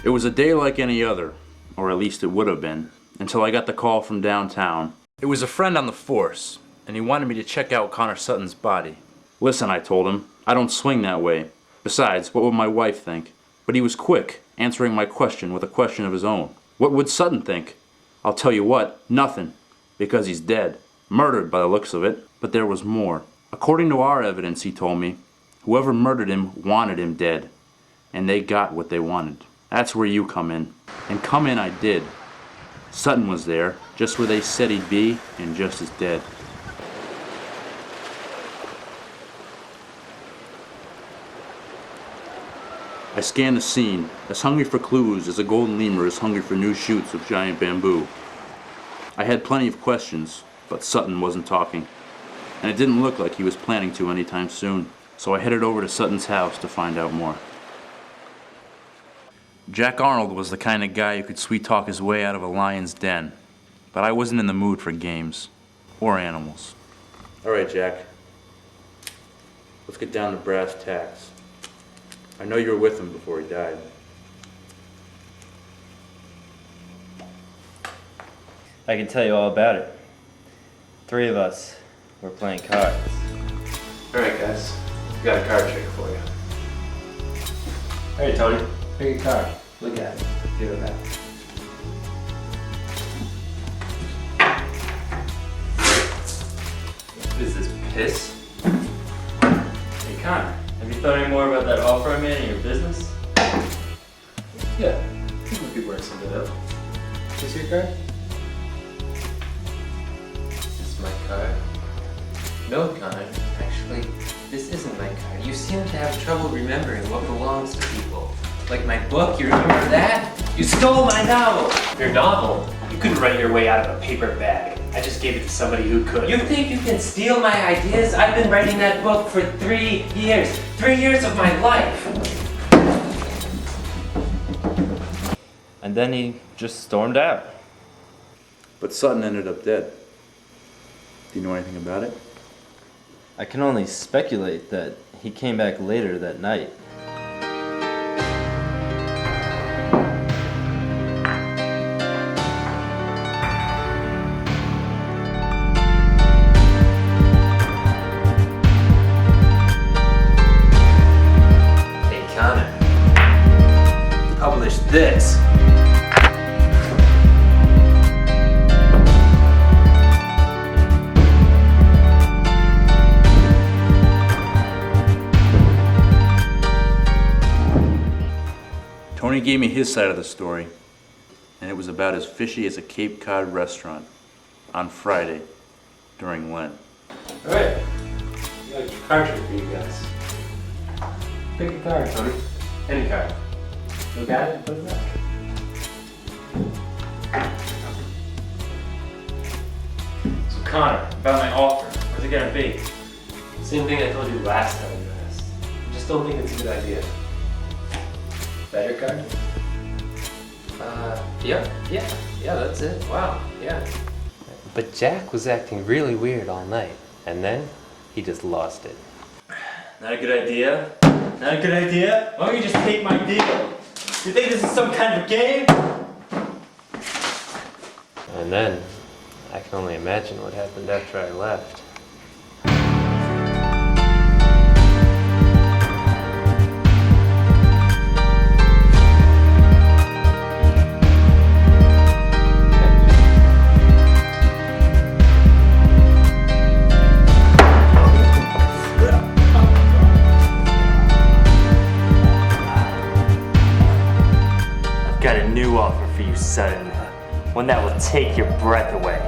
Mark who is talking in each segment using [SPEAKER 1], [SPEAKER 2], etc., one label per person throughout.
[SPEAKER 1] It was a day like any other, or at least it would have been, until I got the call from downtown. It was a friend on the force, and he wanted me to check out Connor Sutton's body. Listen, I told him, I don't swing that way. Besides, what would my wife think? But he was quick, answering my question with a question of his own. What would Sutton think? I'll tell you what, nothing, because he's dead. Murdered by the looks of it, but there was more. According to our evidence, he told me, whoever murdered him wanted him dead, and they got what they wanted. That's where you come in. And come in I did. Sutton was there, just where they said he'd be, and just as dead. I scanned the scene, as hungry for clues as a golden lemur is hungry for new shoots of giant bamboo. I had plenty of questions, but Sutton wasn't talking, and it didn't look like he was planning to anytime soon, so I headed over to Sutton's house to find out more. Jack Arnold was the kind of guy who could sweet-talk his way out of a lion's den, but I wasn't in the mood for games, or animals. All right, Jack, let's get down to brass tacks. I know you were with him before he died.
[SPEAKER 2] I can tell you all about it. 3 of us were playing cards.
[SPEAKER 3] Alright guys, got a card trick for you.
[SPEAKER 2] Hey Tony,
[SPEAKER 3] Pick a card, look at it, give it back.
[SPEAKER 2] what is this, piss? Hey Connor, have you thought any more about that offer I made in your business?
[SPEAKER 3] Yeah, I think we could work something out. Is your card?
[SPEAKER 4] Is this my card? No, Connor. Actually, this isn't my card. You seem to have trouble remembering what belongs to people. Like my book, you remember that? You stole my novel!
[SPEAKER 5] Your novel? You couldn't write your way out of a paper bag. I just gave it to somebody who could.
[SPEAKER 4] You think you can steal my ideas? I've been writing that book for 3 years. 3 years of my life.
[SPEAKER 2] And then he just stormed out.
[SPEAKER 1] But Sutton ended up dead. Do you know anything about it?
[SPEAKER 2] I can only speculate that he came back later that night.
[SPEAKER 4] Hey, Connor. Publish this.
[SPEAKER 1] Tony gave me his side of the story, and it was about as fishy as a Cape Cod restaurant on Friday during Lent.
[SPEAKER 3] Alright, got a card trick for you guys. Pick a card, Tony. Any card. Look at it and put it back.
[SPEAKER 5] So Connor, about my offer, what's it gonna be?
[SPEAKER 3] Same thing I told you last time you asked. I just don't think it's a good idea. Is that your card?
[SPEAKER 4] Yeah, that's it. Wow, yeah. But Jack was acting really weird all night, and then he just lost it.
[SPEAKER 5] Not a good idea? Not a good idea? Why don't you just take my deal? You think this is some kind of game?
[SPEAKER 4] And then, I can only imagine what happened after I left.
[SPEAKER 5] I've got a new offer for you, Sutton. One that will take your breath away.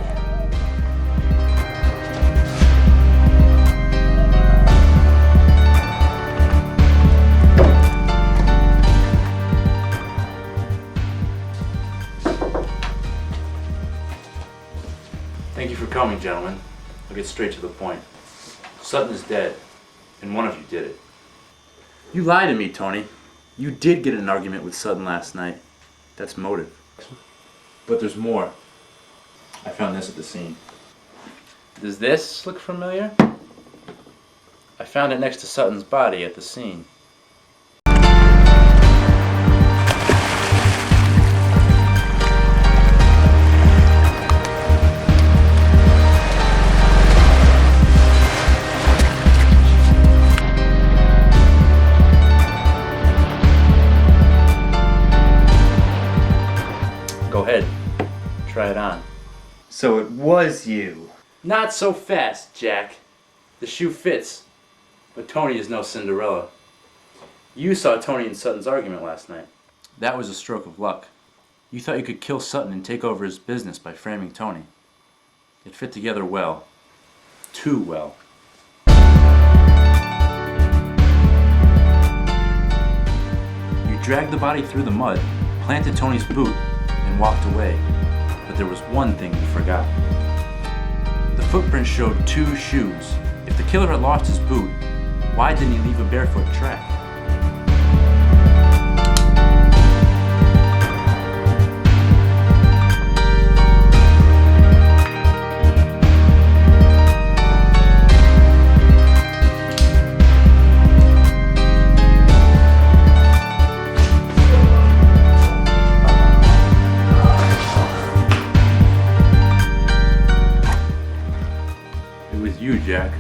[SPEAKER 1] Thank you for coming, gentlemen. I'll get straight to the point. Sutton is dead, and one of you did it. You lied to me, Tony. You did get in an argument with Sutton last night. That's motive. But there's more. I found this at the scene. Does this look familiar? I found it next to Sutton's body at the scene. ahead. Try it on.
[SPEAKER 5] So it was you.
[SPEAKER 1] Not so fast, Jack. The shoe fits. But Tony is no Cinderella. You saw Tony and Sutton's argument last night. That was a stroke of luck. You thought you could kill Sutton and take over his business by framing Tony. It fit together well. Too well. You dragged the body through the mud, planted Tony's boot, and walked away. But there was one thing you forgot. The footprint showed 2 shoes. If the killer had lost his boot, why didn't he leave a barefoot track? It was you, Jack.